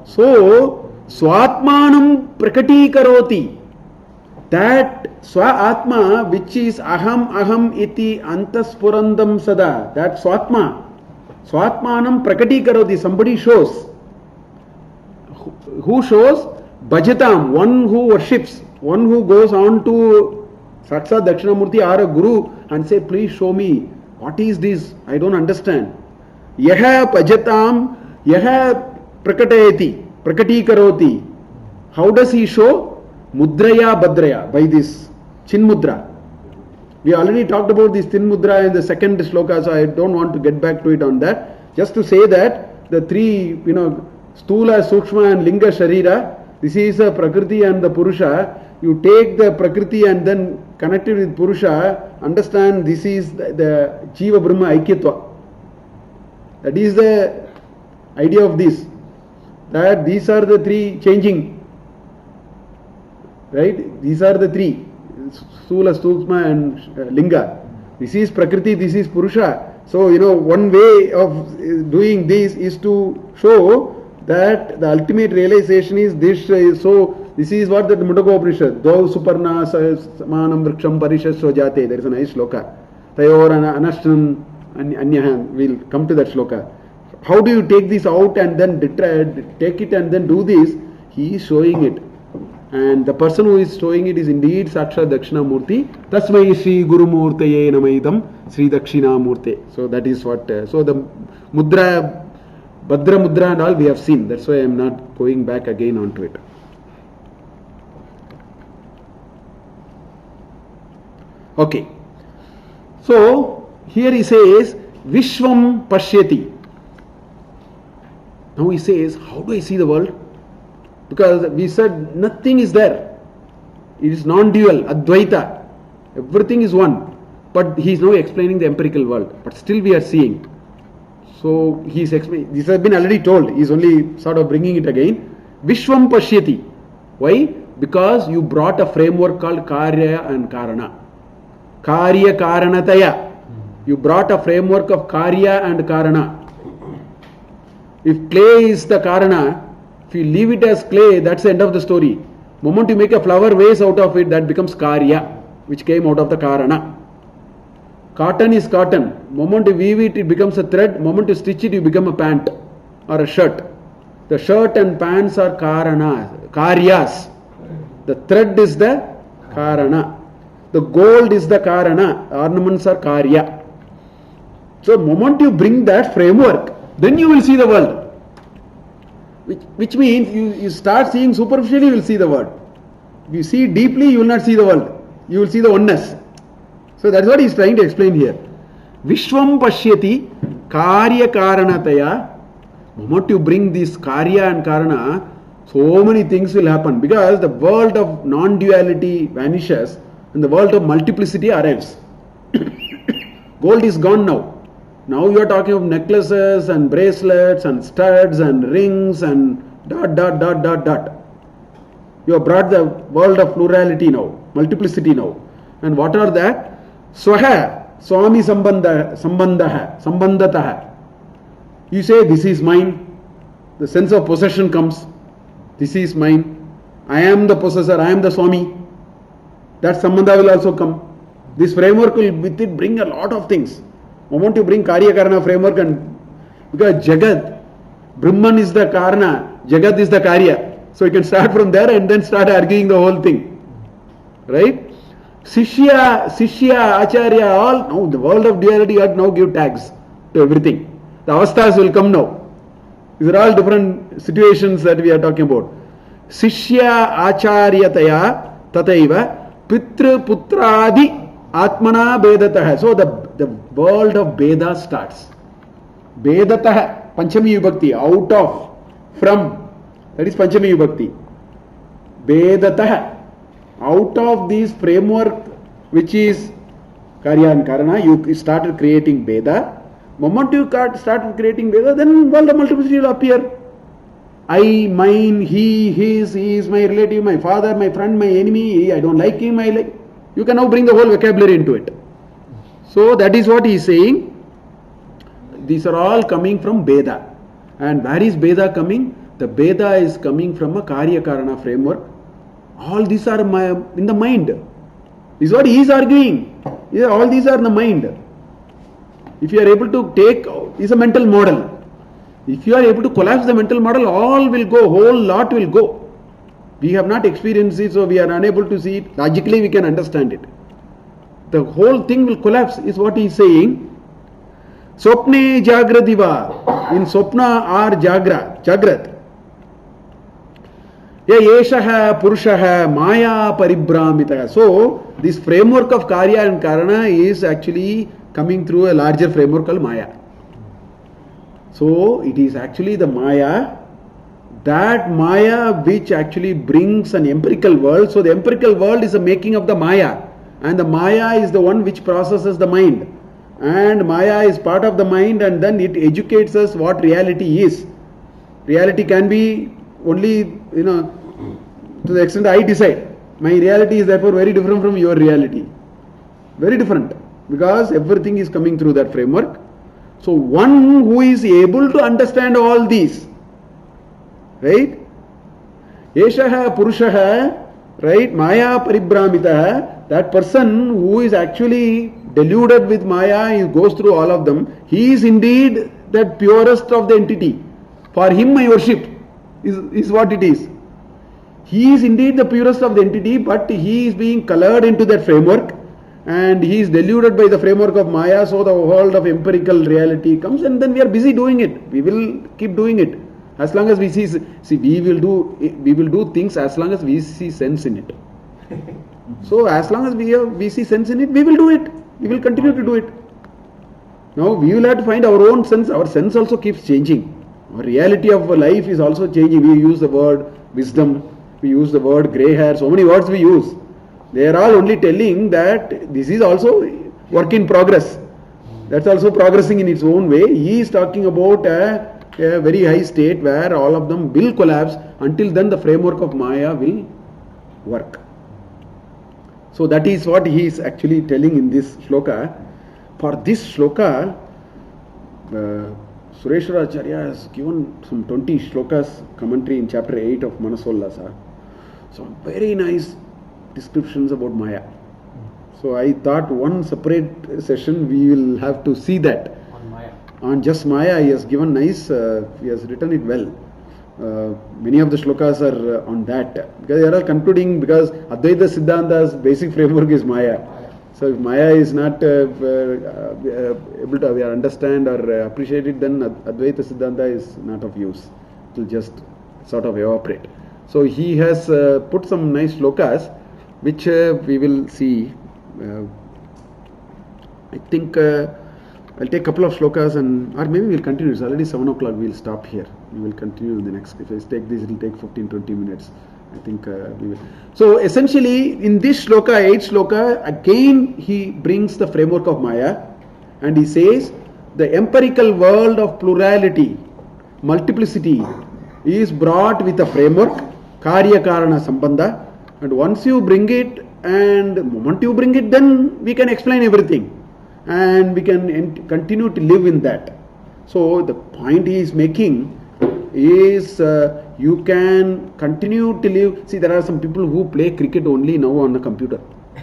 So Swatmanam Prakati Karoti. That Swa-Atma which is Aham iti Antaspurandam Sada. That Swatma. Swatmanam Prakati Karoti. Somebody shows. Who shows? Bhajatam, one who worships, one who goes on to Sakshat Dakshinamurti or a guru and say, please show me, what is this? I don't understand. Yaha bhajatam, yaha prakatayati, prakati karoti. How does he show? Mudraya Bhadraya, by this Chin Mudra. We already talked about this Chin Mudra in the 2nd sloka, so I don't want to get back to it on that. Just to say that the 3, Stula, Sukshma and Linga Sharira, this is a Prakriti and the Purusha. You take the Prakriti and then connect it with Purusha, understand this is the Jiva Brahma Aikyatva. That is the idea of this. That these are the 3 changing. Right? These are the 3. Stula, Sukshma and Linga. This is Prakriti, this is Purusha. So, one way of doing this is to show that the ultimate realization is this. So this is what the Mundaka Upanishad, Dau Suparna Samanam Vriksham Parishasya Jate. There is a nice sloka. Tayor Anashtam Anyahan. We'll come to that sloka. How do you take this out and then take it and then do this? He is showing it. And the person who is showing it is indeed Sakshat Dakshinamurti. Tasmai Shri Gurumurtaye Namaidam Sri Dakshinamurti. So that is what. So the Mudra, Bhadra Mudra and all we have seen. That's why I am not going back again onto it. Okay. So here he says Vishwam Pashyati. Now he says, how do I see the world? Because we said nothing is there. It is non-dual, Advaita. Everything is one. But he is now explaining the empirical world. But still we are seeing. So he is explaining. This has been already told. He is only sort of bringing it again. Vishwam Pashyati. Why? Because you brought a framework called Karya and Karana. Karya Karanataya. You brought a framework of Karya and Karana. If clay is the Karana, if you leave it as clay, that's the end of the story. Moment you make a flower vase out of it, that becomes Karya, which came out of the Karana. Cotton is cotton. Moment you weave it, it becomes a thread. Moment you stitch it, you become a pant or a shirt. The shirt and pants are Karana, Karyas. The thread is the Karana. The gold is the Karana. Ornaments are Karya. So moment you bring that framework, then you will see the world. Which means you start seeing superficially, you will see the world. If you see deeply, you will not see the world. You will see the oneness. So that's what he is trying to explain here. Vishwam pashyati karya karanataya. The moment you bring this karya and karana, so many things will happen, because the world of non-duality vanishes and the world of multiplicity arrives. Gold is gone now. Now you are talking of necklaces and bracelets and studs and rings and ... You have brought the world of plurality now, multiplicity now. And what are that? Swaha, Swami Sambandataha. You say, this is mine. The sense of possession comes. This is mine. I am the possessor, I am the Swami. That Sambandha will also come. This framework will with it bring a lot of things. I want to bring Karya Karana framework, and because Jagat, Brahman is the Karana, Jagat is the Karya. So you can start from there and then start arguing the whole thing. Right? Sishya, Acharya, all, now the world of duality got now give tags to everything. The avasthas will come now. These are all different situations that we are talking about. Sishya Acharyataya Tataiva Pitra Putradi Atmana Vedataha. So the world of Veda starts. Vedataha, Panchami Vibhakti, out of, from. That is Panchami Vibhakti. Vedataha. Out of this framework, which is Karya and Karana, you started creating Veda. Moment you started creating Veda, then world of multiplicity will appear. I, mine, he, his, he is my relative, my father, my friend, my enemy, I don't like him, I like. You can now bring the whole vocabulary into it. So that is what he is saying. These are all coming from Veda. And where is Veda coming? The Veda is coming from a Karya Karana framework. All these are in the mind. This is what he is arguing. Yeah, all these are in the mind. If you are able to take, is a mental model. If you are able to collapse the mental model, all will go, whole lot will go. We have not experienced it, so we are unable to see it. Logically we can understand it. The whole thing will collapse, is what he is saying. Sopne Jagradiva. In Sopna or Jagrat. Yeshaha Purushaha Maya Paribramita. So this framework of Karya and Karana is actually coming through a larger framework called Maya. So it is actually the Maya, that Maya which actually brings an empirical world. So the empirical world is the making of the Maya, and the Maya is the one which processes the mind, and Maya is part of the mind, and then it educates us what reality is. Reality can be only, to the extent I decide. My reality is therefore very different from your reality. Very different. Because everything is coming through that framework. So one who is able to understand all these, right? Yeshaha Purushaha, right? Maya Paribramitaha, that person who is actually deluded with Maya, he goes through all of them. He is indeed that purest of the entity. For him my worship is what it is. He is indeed the purest of the entity, but he is being colored into that framework. And he is deluded by the framework of Maya, so the world of empirical reality comes, and then we are busy doing it. We will keep doing it. As long as we see we will do things as long as we see sense in it. So as long as we see sense in it, we will do it. We will continue to do it. Now we will have to find our own sense. Our sense also keeps changing. Our reality of life is also changing. We use the word wisdom, we use the word grey hair, so many words we use. They are all only telling that this is also work in progress. That's also progressing in its own way. He is talking about a very high state where all of them will collapse. Until then the framework of Maya will work. So that is what he is actually telling in this shloka. For this shloka, Sureshwara Acharya has given some 20 shlokas commentary in chapter 8 of Manasollasa. Some very nice descriptions about Maya. So I thought one separate session we will have to see that. On Maya. On just Maya he has given nice, he has written it well. Many of the shlokas are on that. Because they are all concluding, because Advaita Siddhanta's basic framework is Maya. So if Maya is not able to understand or appreciate it, then Advaita Siddhanta is not of use. It will just sort of evaporate. So he has put some nice slokas, which we will see. I think I'll take a couple of slokas, or maybe we'll continue. It's already 7 o'clock. We'll stop here. We will continue in the next. If I take this, it will take 15-20 minutes. I think we will. So essentially, in this sloka, 8th sloka, again he brings the framework of Maya, and he says the empirical world of plurality, multiplicity, is brought with a framework, Karya Karana Sambandha, and once you bring it, and the moment you bring it, then we can explain everything, and we can continue to live in that. So the point he is making is you can continue to live. See, there are some people who play cricket only now on the computer.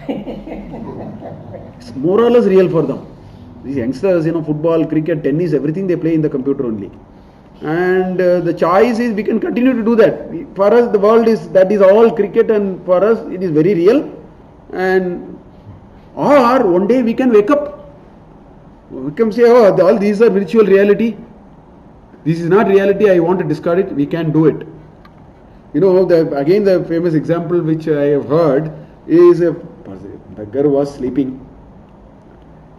It's more or less real for them. These youngsters, football, cricket, tennis, everything they play in the computer only. And the choice is we can continue to do that. For us, the world is all cricket, and for us it is very real. And or one day we can wake up. We can say, oh, all these are virtual reality. This is not reality. I want to discard it. We can do it. Again the famous example which I have heard is a beggar was sleeping.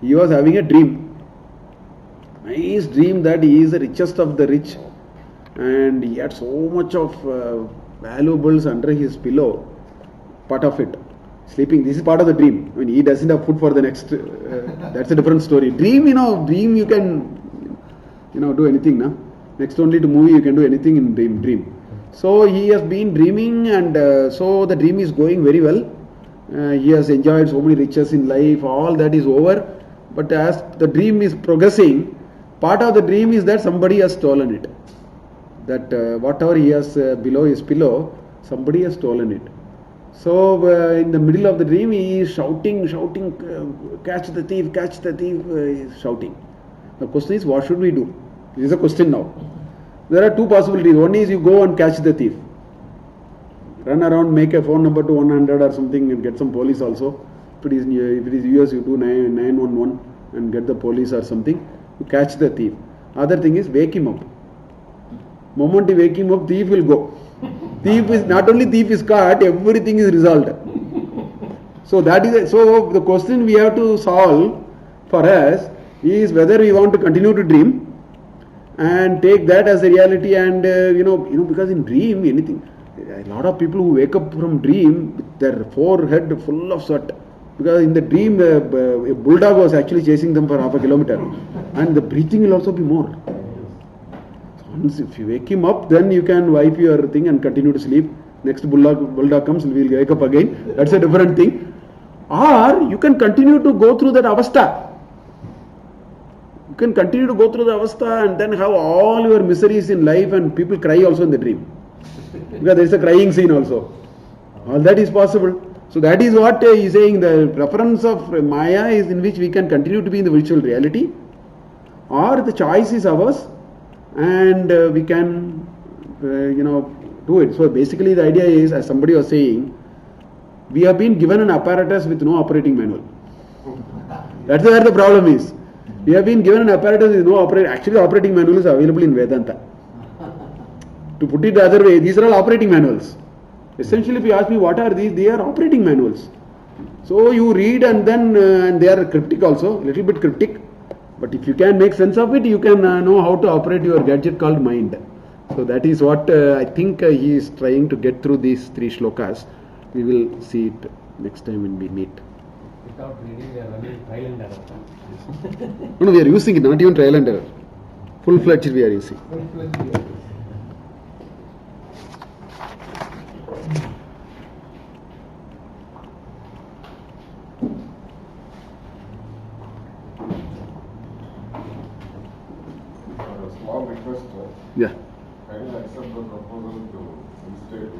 He was having a dream. Nice dream that he is the richest of the rich, and he had so much of valuables under his pillow, part of it. Sleeping, this is part of the dream. When he doesn't have food for the next, that's a different story. Dream you can, do anything, na? Next only to movie, you can do anything in dream. So he has been dreaming, and so the dream is going very well. He has enjoyed so many riches in life, all that is over. But as the dream is progressing, part of the dream is that somebody has stolen it. That whatever he has below his pillow, somebody has stolen it. So in the middle of the dream, he is shouting, catch the thief, he is shouting. The question is, what should we do? This is a question now. There are two possibilities. One is you go and catch the thief. Run around, make a phone number to 100 or something and get some police also. If it is US, you do 911 and get the police or something. You catch the thief. Other thing is wake him up. Moment you wake him up, thief will go. Not only thief is caught, everything is resolved. So so the question we have to solve for us is whether we want to continue to dream and take that as a reality, and because in dream anything, a lot of people who wake up from dream with their forehead full of sweat, because in the dream a bulldog was actually chasing them for half a kilometer, and the breathing will also be more. Once if you wake him up, then you can wipe your thing and continue to sleep. Next bulldog comes, we will wake up again. That's a different thing. Or you can continue to go through that avastha. You can continue to go through the avastha and then have all your miseries in life, and people cry also in the dream. Because there is a crying scene also. All that is possible. So that is what he is saying. The reference of Maya is in which we can continue to be in the virtual reality, or the choice is ours, and we can do it. So basically the idea is, as somebody was saying, we have been given an apparatus with no operating manual. That's where the problem is. We have been given an apparatus with no operating manual is available in Vedanta. To put it the other way, these are all operating manuals. Essentially, if you ask me what are these, they are operating manuals. So you read, and then and they are cryptic also, a little bit cryptic. But if you can make sense of it, you can know how to operate your gadget called mind. So that is what I think he is trying to get through these 3 shlokas. We will see it next time when we meet. Without reading, we are running trial and error. No, we are using it, not even trial and error. Full-fledged we are using. Small request. Yeah. Can you accept the proposal to instead